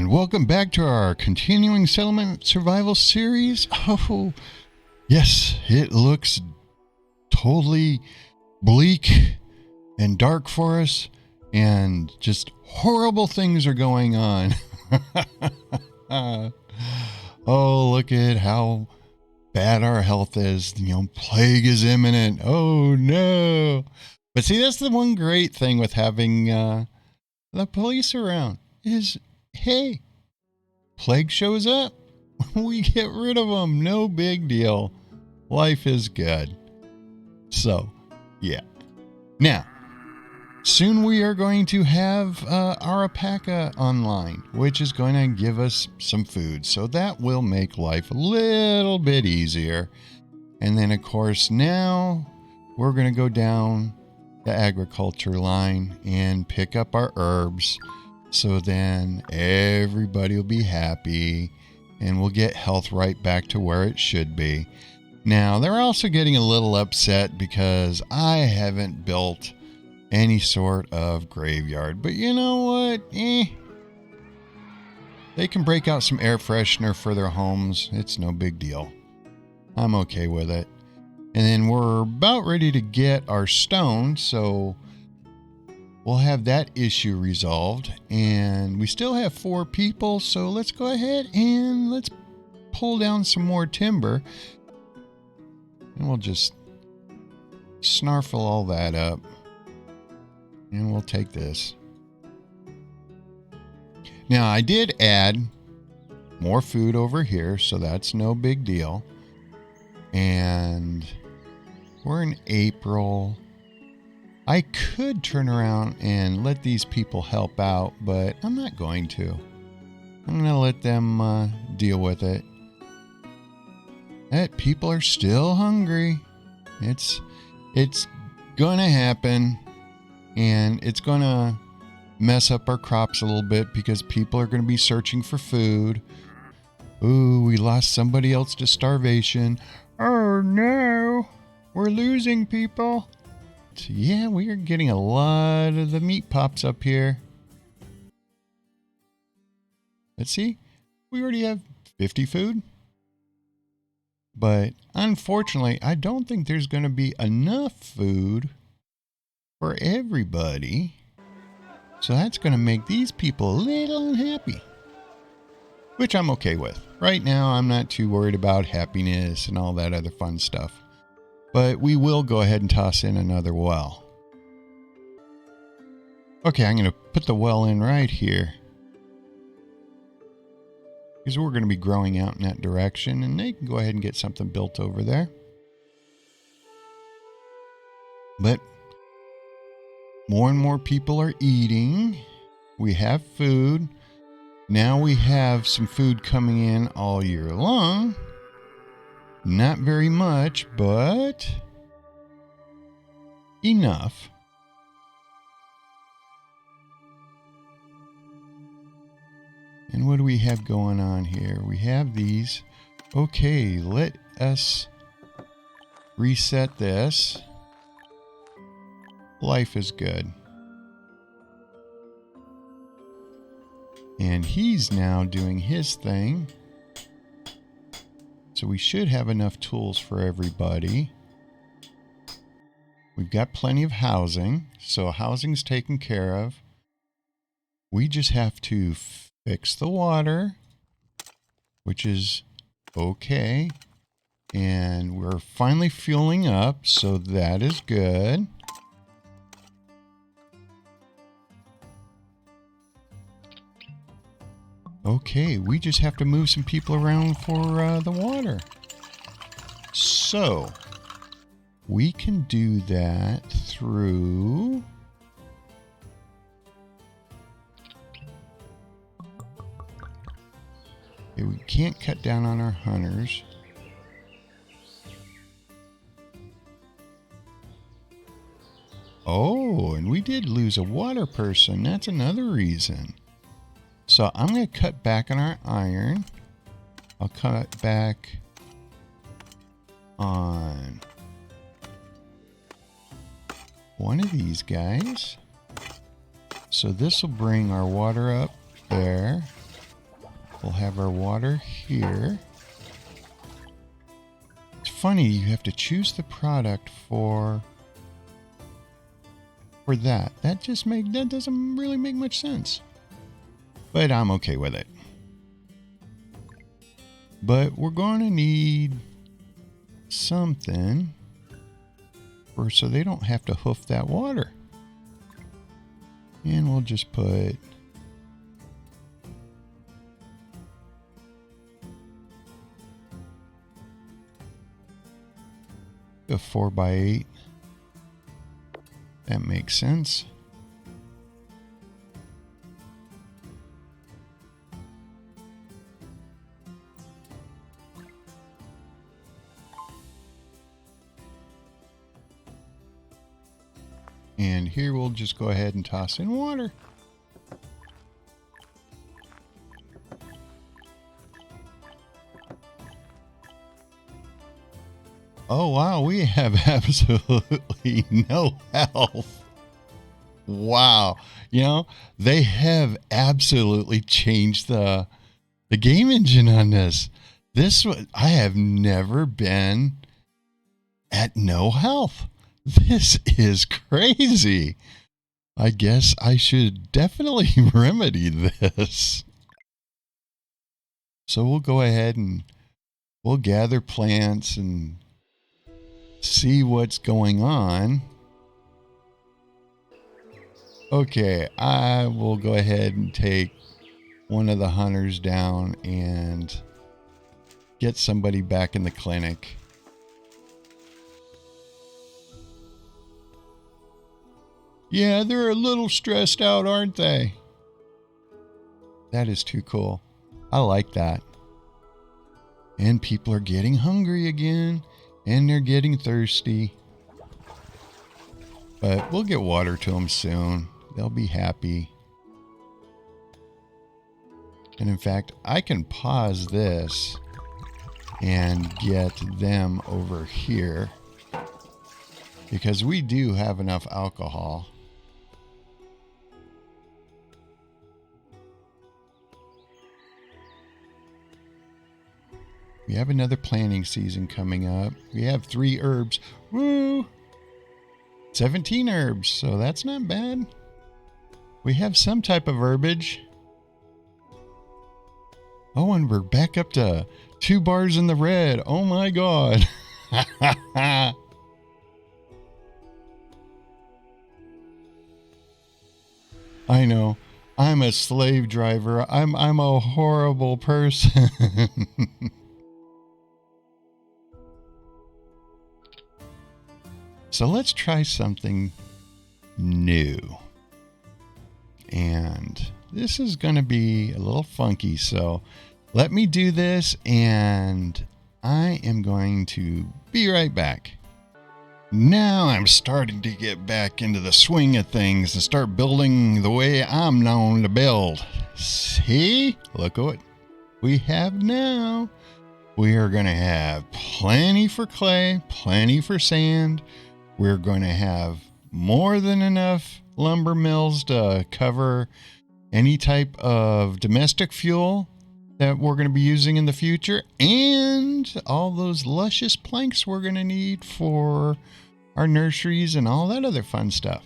And welcome back to our continuing settlement survival series. Oh, yes, it looks totally bleak and dark for us, and just horrible things are going on. Oh, look at how bad our health is. Plague is imminent. Oh, no. But see, that's the one great thing with having the police around is, hey, plague shows up, we get rid of them. No big deal. Life is good. So, yeah. Now, soon we are going to have our alpaca online, which is going to give us some food. So that will make life a little bit easier. And then, of course, now we're going to go down the agriculture line and pick up our herbs. So then everybody will be happy and we'll get health right back to where it should be. Now, they're also getting a little upset because I haven't built any sort of graveyard. But you know what? They can break out some air freshener for their homes. It's no big deal. I'm okay with it. And then we're about ready to get our stone, so we'll have that issue resolved. And we still have 4 people, so let's go ahead and let's pull down some more timber. And we'll just snarfle all that up. And we'll take this. Now, I did add more food over here, so that's no big deal. And we're in April. I could turn around and let these people help out, but I'm not going to. I'm going to let them deal with it. People are still hungry. It's going to happen, and it's going to mess up our crops a little bit because people are going to be searching for food. Ooh, we lost somebody else to starvation. Oh no, we're losing people. So yeah, we are getting a lot of the meat pops up here. Let's see, we already have 50 food. But unfortunately, I don't think there's going to be enough food for everybody. So that's going to make these people a little unhappy, which I'm okay with. Right now, I'm not too worried about happiness and all that other fun stuff. But we will go ahead and toss in another well. Okay, I'm going to put the well in right here, because we're going to be growing out in that direction, and they can go ahead and get something built over there. But more and more people are eating. We have food. Now we have some food coming in all year long. Not very much, but enough. And what do we have going on here? We have these. Okay, let us reset this. Life is good. And he's now doing his thing. So we should have enough tools for everybody. We've got plenty of housing. So housing's taken care of. We just have to fix the water, which is okay. And we're finally fueling up, so that is good. Okay, we just have to move some people around for the water. So, we can do that through... Okay, we can't cut down on our hunters. Oh, and we did lose a water person. That's another reason. So I'm going to cut back on our iron. I'll cut back on one of these guys. So this will bring our water up there. We'll have our water here. It's funny, you have to choose the product for that. That doesn't really make much sense. But I'm okay with it. But we're going to need something so they don't have to hoof that water. And we'll just put a 4x8. That makes sense. And here we'll just go ahead and toss in water. Oh wow, we have absolutely no health. Wow. You know, they have absolutely changed the game engine on this. I have never been at no health. This is crazy. I guess I should definitely remedy this. So we'll go ahead and we'll gather plants and see what's going on. Okay, I will go ahead and take one of the hunters down and get somebody back in the clinic. Yeah, they're a little stressed out, aren't they? That is too cool. I like that. And people are getting hungry again. And they're getting thirsty. But we'll get water to them soon. They'll be happy. And in fact, I can pause this and get them over here. Because we do have enough alcohol. We have another planting season coming up. We have 3 herbs. Woo! 17 herbs, so that's not bad. We have some type of herbage. Oh, and we're back up to 2 bars in the red. Oh my god. I know. I'm a slave driver. I'm a horrible person. So let's try something new. And this is going to be a little funky. So let me do this and I am going to be right back. Now I'm starting to get back into the swing of things and start building the way I'm known to build. See? Look what we have now. We are going to have plenty for clay, plenty for sand. We're going to have more than enough lumber mills to cover any type of domestic fuel that we're going to be using in the future, and all those luscious planks we're going to need for our nurseries and all that other fun stuff.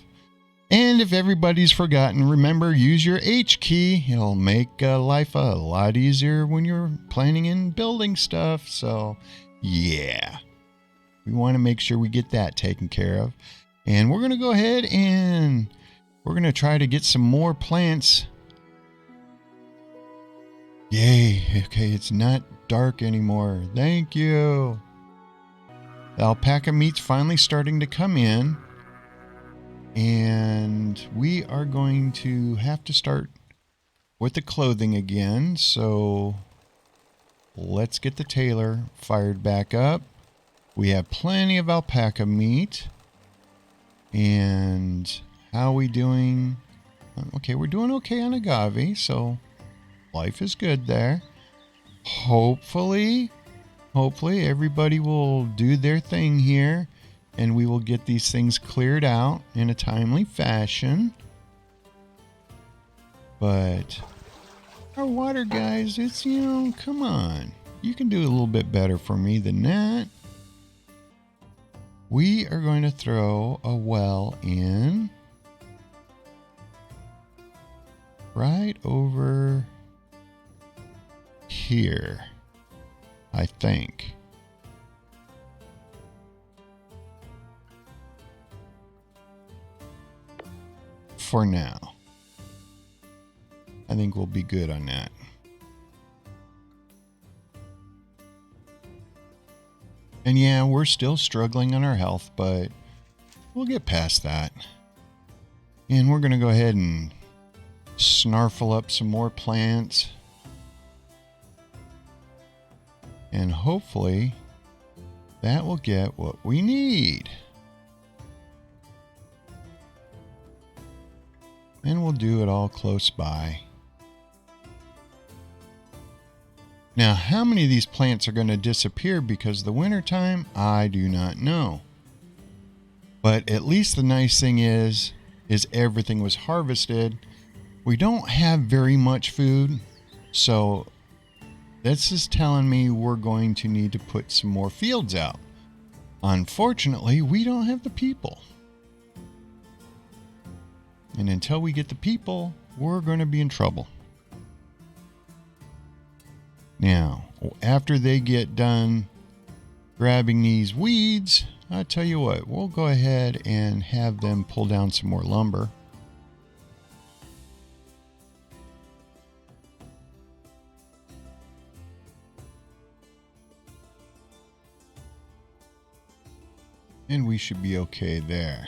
And if everybody's forgotten, remember, use your H key. It'll make life a lot easier when you're planning and building stuff. So, yeah. We want to make sure we get that taken care of. And we're going to go ahead and we're going to try to get some more plants. Yay. Okay, it's not dark anymore. Thank you. The alpaca meat's finally starting to come in. And we are going to have to start with the clothing again. So let's get the tailor fired back up. We have plenty of alpaca meat. And how are we doing? Okay, we're doing okay on agave, so life is good there. Hopefully everybody will do their thing here and we will get these things cleared out in a timely fashion. But Our water guys, it's, come on. You can do a little bit better for me than that. We are going to throw a well in right over here, I think. For now. I think we'll be good on that. And yeah, we're still struggling on our health, but we'll get past that. And we're going to go ahead and snarfle up some more plants. And hopefully that will get what we need. And we'll do it all close by. Now, how many of these plants are going to disappear because of the wintertime? I do not know. But at least the nice thing is everything was harvested. We don't have very much food, so this is telling me we're going to need to put some more fields out. Unfortunately, we don't have the people. And until we get the people, we're going to be in trouble. Now, after they get done grabbing these weeds, I tell you what, we'll go ahead and have them pull down some more lumber. And we should be okay there.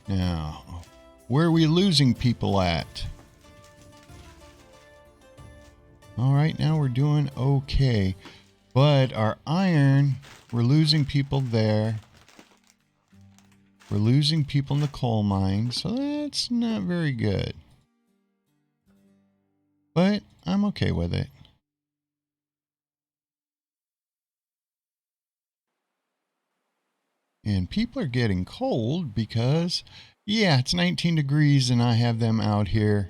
Now, where are we losing people at? All right, now we're doing okay. But our iron, we're losing people there. We're losing people in the coal mine, so that's not very good. But I'm okay with it. And people are getting cold because, yeah, it's 19 degrees and I have them out here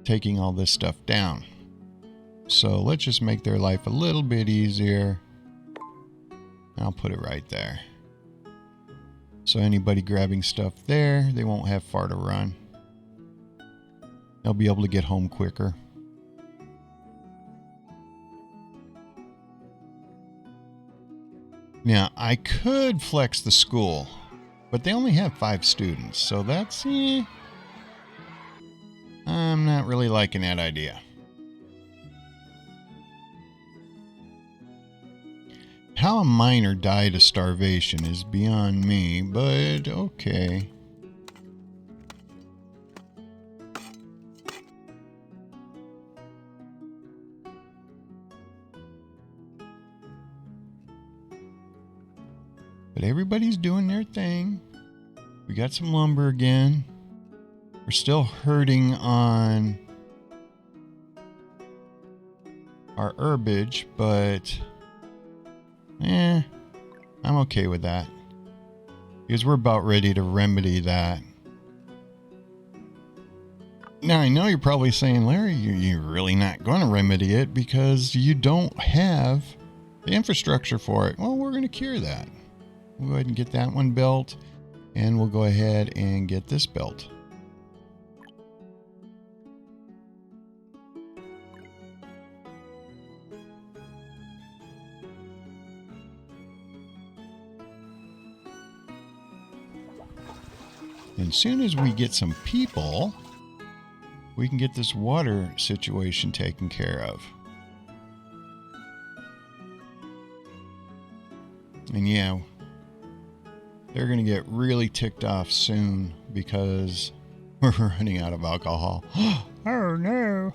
taking all this stuff down. So let's just make their life a little bit easier. I'll put it right there. So anybody grabbing stuff there, they won't have far to run. They'll be able to get home quicker. Now, I could flex the school, but they only have 5 students, so that's, I'm not really liking that idea. How a miner died of starvation is beyond me, but okay. But everybody's doing their thing. We got some lumber again. We're still hurting on our herbage, but I'm okay with that. Because we're about ready to remedy that. Now, I know you're probably saying, Larry, you're really not going to remedy it because you don't have the infrastructure for it. Well, we're going to cure that. We'll go ahead and get that one built, and we'll go ahead and get this built. And as soon as we get some people, we can get this water situation taken care of. And yeah, they're going to get really ticked off soon because we're running out of alcohol. Oh no.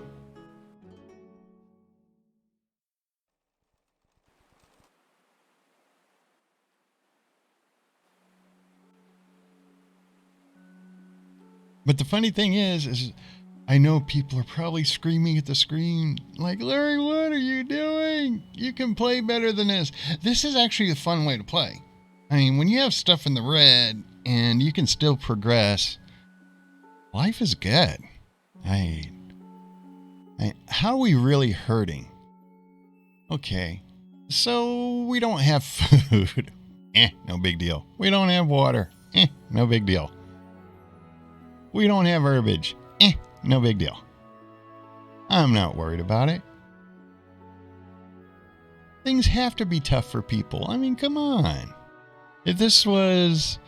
But the funny thing is I know people are probably screaming at the screen like, Larry, what are you doing? You can play better than this. This is actually a fun way to play. I mean, when you have stuff in the red and you can still progress, life is good. How are we really hurting? Okay, so we don't have food. No big deal. We don't have water. No big deal. We don't have herbage. No big deal. I'm not worried about it. Things have to be tough for people. I mean, come on. If this was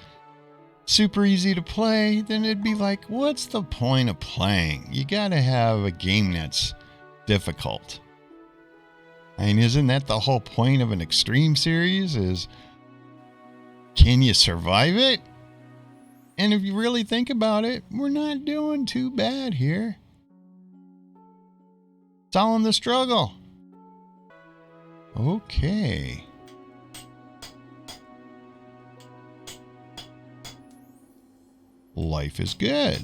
super easy to play, then it'd be like, what's the point of playing? You gotta have a game that's difficult. I mean, isn't that the whole point of an extreme series? Is can you survive it? And if you really think about it, we're not doing too bad here. It's all in the struggle. Okay. Life is good.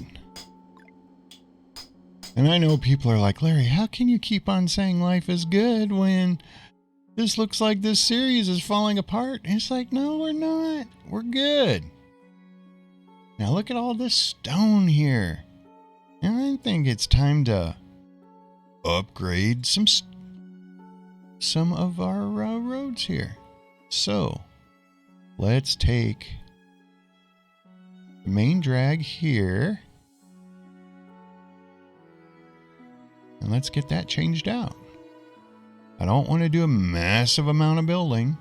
And I know people are like, Larry, how can you keep on saying life is good when this looks like this series is falling apart? And it's like, no, we're not. We're good. Now look at all this stone here. And I think it's time to upgrade some of our roads here. So let's take the main drag here. And let's get that changed out. I don't want to do a massive amount of building.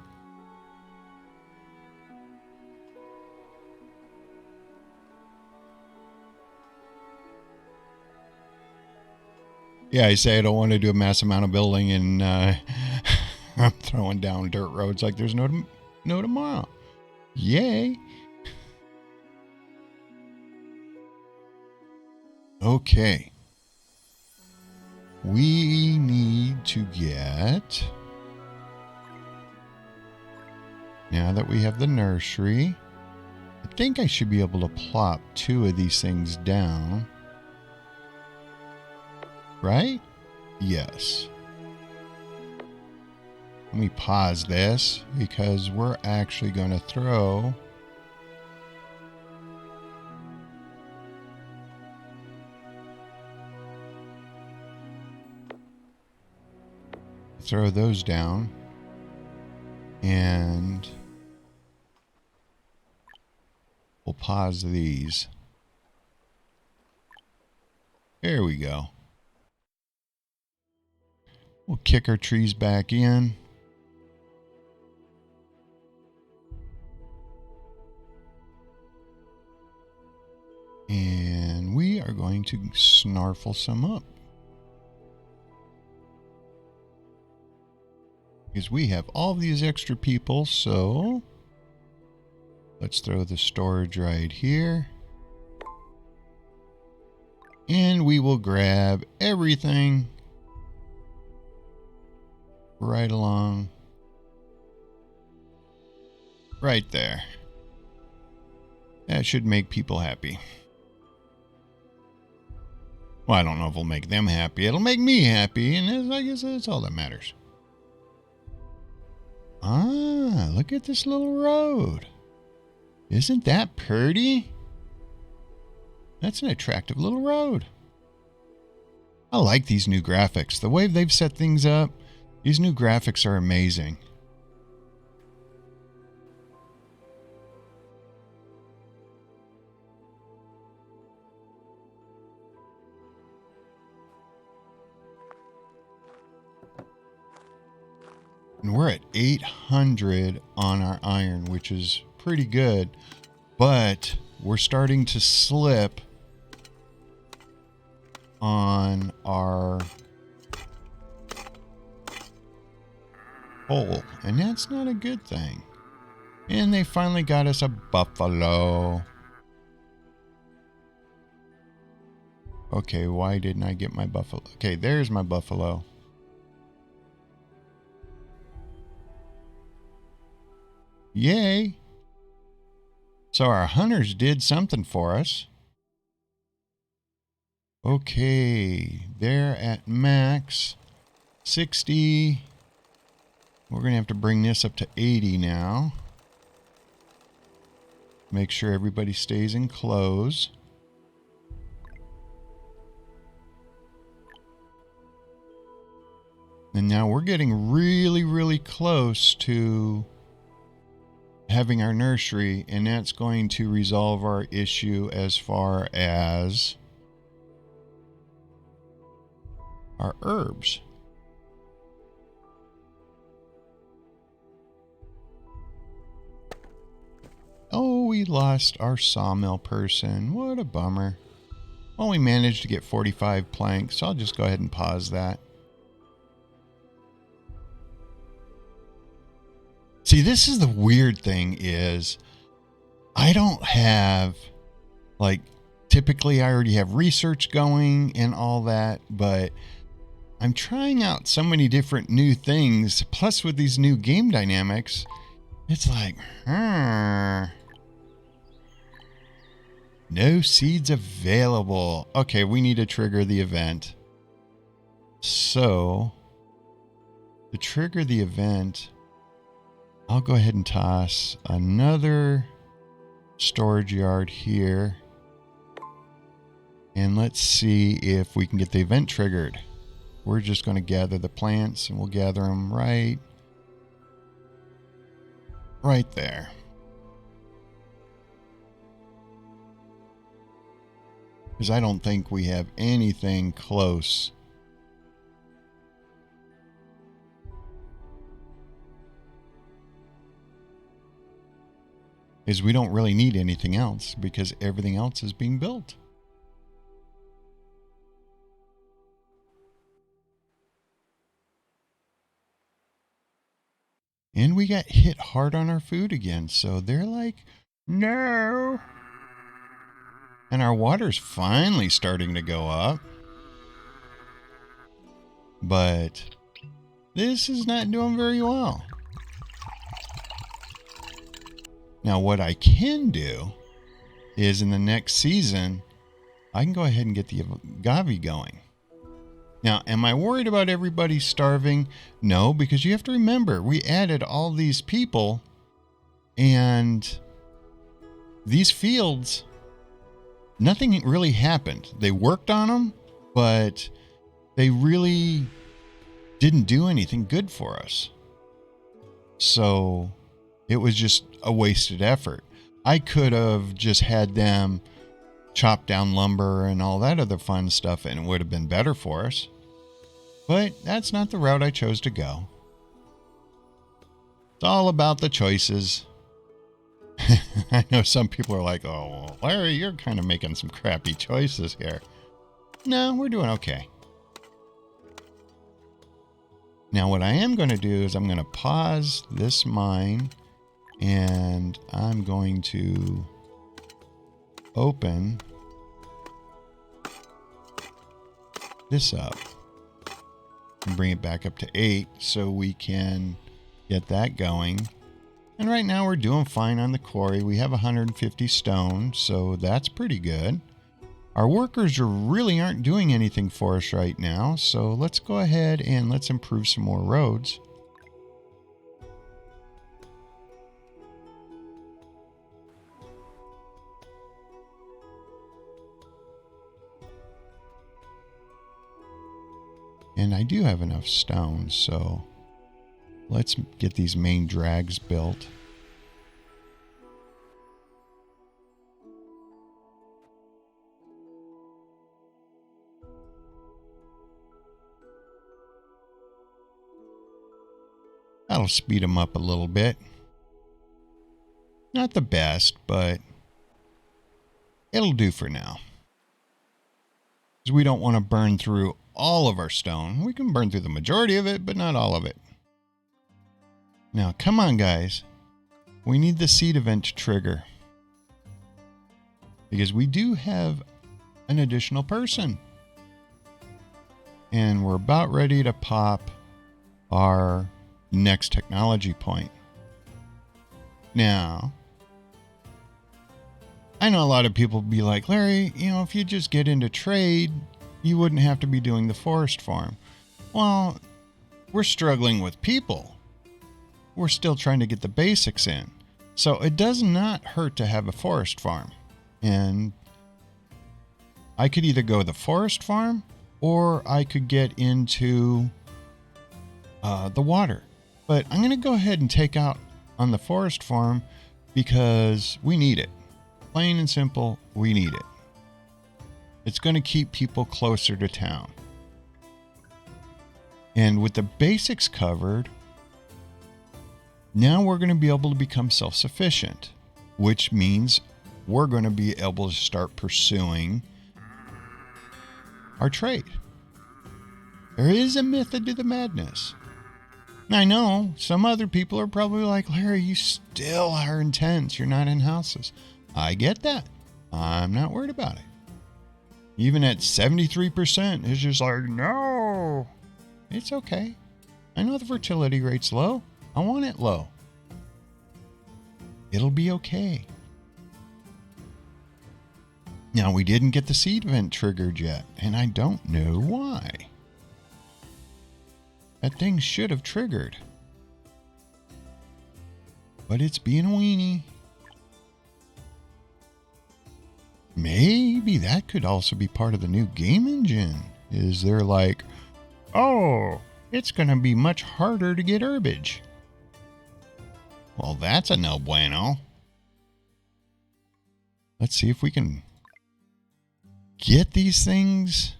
Yeah, I say I don't want to do a massive amount of building, and I'm throwing down dirt roads like there's no tomorrow. Yay. Okay. We need to get, now that we have the nursery, I think I should be able to plop 2 of these things down. Right? Yes. Let me pause this because we're actually going to throw those down, and we'll pause these. There we go. We'll kick our trees back in. And we are going to snarfle some up. Because we have all these extra people, so let's throw the storage right here. And we will grab everything right along right there. That should make people happy. Well, I don't know if it'll make them happy. It'll make me happy, and I guess that's all that matters. Ah, look at this little road. Isn't that pretty? That's an attractive little road. I like these new graphics. The way they've set things up, these new graphics are amazing. And we're at 800 on our iron, which is pretty good. But we're starting to slip on our coal. And that's not a good thing. And they finally got us a buffalo. Okay, why didn't I get my buffalo? Okay, there's my buffalo. Yay! So our hunters did something for us. Okay, they're at max 60. We're going to have to bring this up to 80 now. Make sure everybody stays in close. And now we're getting really, really close to having our nursery, and that's going to resolve our issue as far as our herbs. Oh, we lost our sawmill person. What a bummer. Well, we managed to get 45 planks, so I'll just go ahead and pause that. See, this is the weird thing is I don't have, like, typically I already have research going and all that, but I'm trying out so many different new things. Plus with these new game dynamics, it's like, no seeds available. Okay, we need to trigger the event. So, to trigger the event, I'll go ahead and toss another storage yard here. And let's see if we can get the event triggered. We're just going to gather the plants, and we'll gather them right there. Because I don't think we have anything close. Is we don't really need anything else because everything else is being built. And we got hit hard on our food again. So they're like, no. And our water's finally starting to go up. But this is not doing very well. Now, what I can do is in the next season, I can go ahead and get the agave going. Now, am I worried about everybody starving? No, because you have to remember, we added all these people, and these fields, nothing really happened. They worked on them, but they really didn't do anything good for us. So it was just a wasted effort. I could have just had them chop down lumber and all that other fun stuff, and it would have been better for us. But that's not the route I chose to go. It's all about the choices. I know some people are like, oh, Larry, you're kind of making some crappy choices here. No, we're doing okay. Now, what I am going to do is I'm going to pause this mine, and I'm going to open this up and bring it back up to 8 so we can get that going. And right now we're doing fine on the quarry. We have 150 stone, so that's pretty good. Our workers really aren't doing anything for us right now, so let's go ahead and let's improve some more roads. And I do have enough stone, so let's get these main drags built. That'll speed them up a little bit. Not the best, but it'll do for now. Because we don't want to burn through all of our stone. We can burn through the majority of it, but not all of it. Now, come on, guys. We need the seed event to trigger. Because we do have an additional person. And we're about ready to pop our next technology point. Now, I know a lot of people be like, Larry, if you just get into trade, you wouldn't have to be doing the forest farm. Well, we're struggling with people. We're still trying to get the basics in. So it does not hurt to have a forest farm. And I could either go the forest farm or I could get into the water. But I'm going to go ahead and take out on the forest farm because we need it. Plain and simple, we need it. It's going to keep people closer to town. And with the basics covered, now we're going to be able to become self-sufficient, which means we're going to be able to start pursuing our trade. There is a method to the madness. I know some other people are probably like, Larry, you still are intense. You're not in houses. I get that. I'm not worried about it. Even at 73%, it's just like, no. It's okay. I know the fertility rate's low. I want it low. It'll be okay. Now, we didn't get the seed event triggered yet, and I don't know why. That thing should have triggered. But it's being a weenie. Maybe that could also be part of the new game engine. Is there like, oh, it's going to be much harder to get herbage. Well, that's a no bueno. Let's see if we can get these things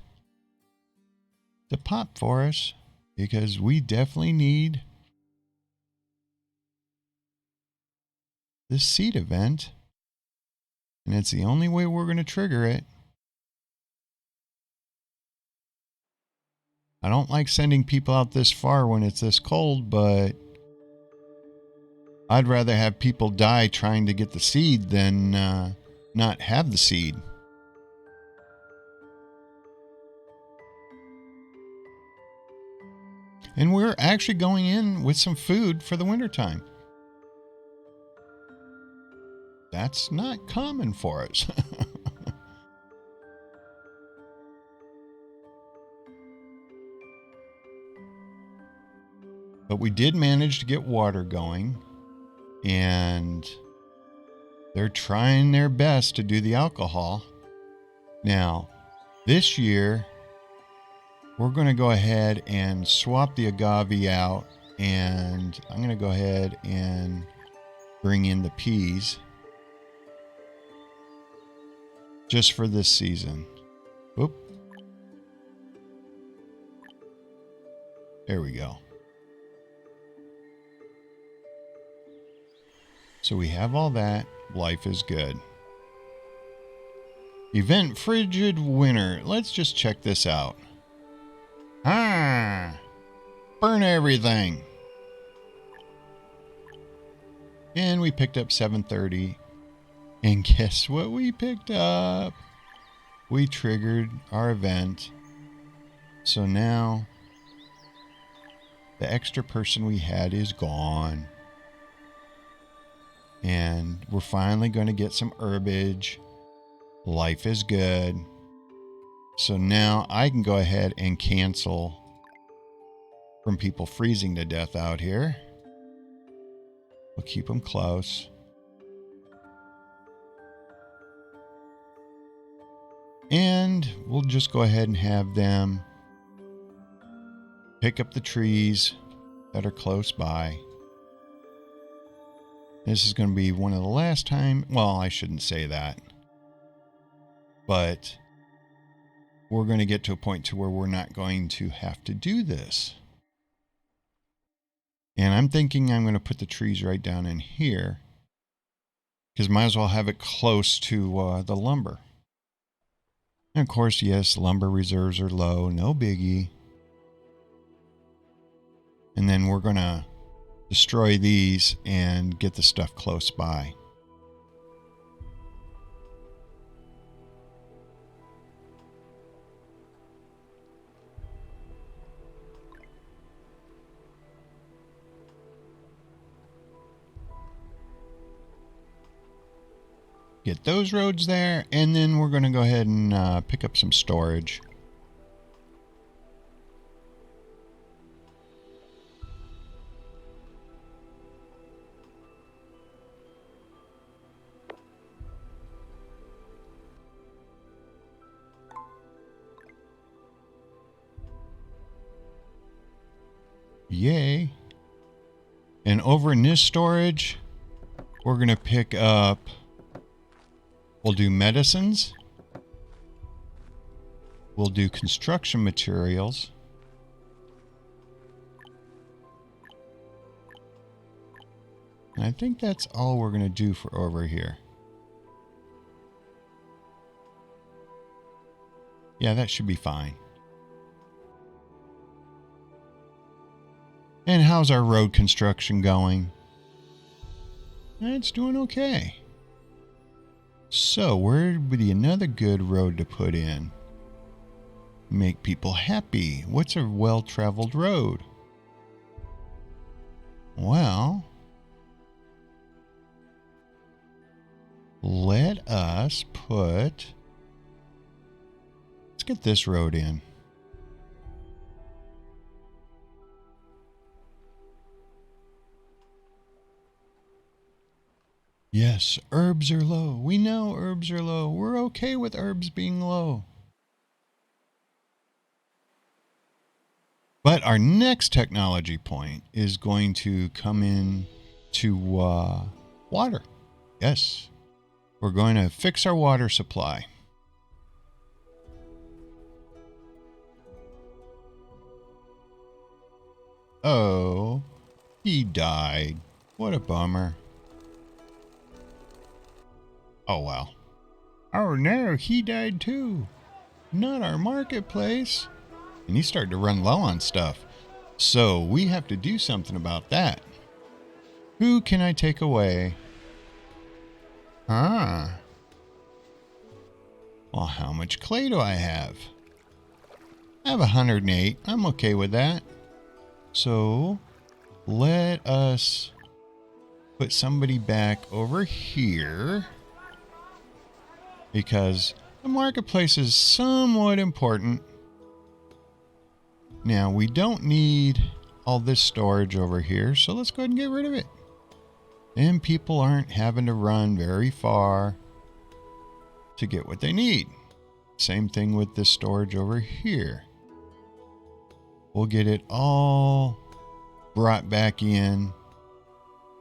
to pop for us, because we definitely need this seed event, and it's the only way we're going to trigger it. I don't like sending people out this far when it's this cold, but I'd rather have people die trying to get the seed than not have the seed. And we're actually going in with some food for the wintertime. That's not common for us. But we did manage to get water going. And they're trying their best to do the alcohol. Now, this year, we're going to go ahead and swap the agave out, and I'm going to go ahead and bring in the peas just for this season. Oop. There we go. So we have all that. Life is good. Event Frigid Winter. Let's just check this out. Burn everything. And we picked up 730. And guess what we picked up? We triggered our event. So now the extra person we had is gone. And we're finally going to get some herbage. Life is good. So now I can go ahead and cancel from people freezing to death out here. We'll keep them close. And we'll just go ahead and have them pick up the trees that are close by. This is going to be one of the last time. Well, I shouldn't say that. But we're going to get to a point to where we're not going to have to do this. And I'm thinking I'm going to put the trees right down in here, because might as well have it close to the lumber. And of course, yes, lumber reserves are low. No biggie. And then we're going to destroy these and get the stuff close by. Get those roads there, and then we're going to go ahead and pick up some storage. Yay. And over in this storage, we're going to pick up, we'll do medicines. We'll do construction materials. And I think that's all we're going to do for over here. Yeah, that should be fine. And how's our road construction going? It's doing okay. So, where would be another good road to put in? Make people happy. What's a well-traveled road? Well, let us put... Let's get this road in. Yes, herbs are low. We know herbs are low. We're okay with herbs being low. But our next technology point is going to come in to water. Yes, we're going to fix our water supply. Oh, he died. What a bummer. Oh, well. Oh, no, he died too. Not our marketplace. And he's starting to run low on stuff. So we have to do something about that. Who can I take away? Well, how much clay do I have? I have 108. I'm okay with that. So let us put somebody back over here. Because the marketplace is somewhat important. Now, we don't need all this storage over here, so let's go ahead and get rid of it. And people aren't having to run very far to get what they need. Same thing with this storage over here. We'll get it all brought back into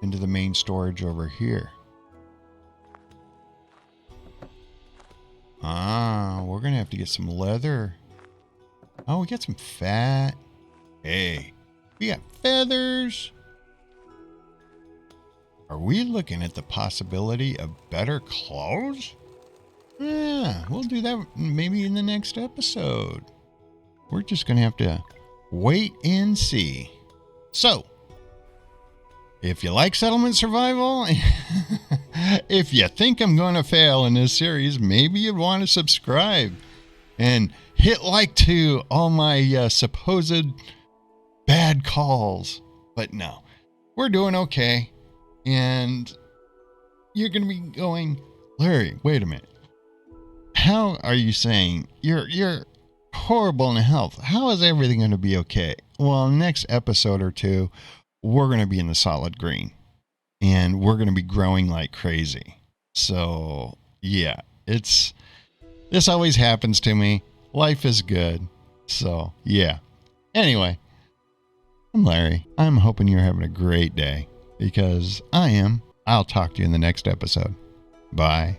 the main storage over here. We're going to have to get some leather. Oh, we got some fat. Hey, we got feathers. Are we looking at the possibility of better clothes? Yeah, we'll do that maybe in the next episode. We're just going to have to wait and see. So, if you like settlement survival, if you think I'm going to fail in this series, maybe you'd want to subscribe and hit like to all my supposed bad calls. But no, we're doing okay. And you're going to be going, Larry, wait a minute. How are you saying you're horrible in health? How is everything going to be okay? Well, next episode or two, we're going to be in the solid green. And we're going to be growing like crazy. So, yeah, this always happens to me. Life is good. So, yeah. Anyway, I'm Larry. I'm hoping you're having a great day because I am. I'll talk to you in the next episode. Bye.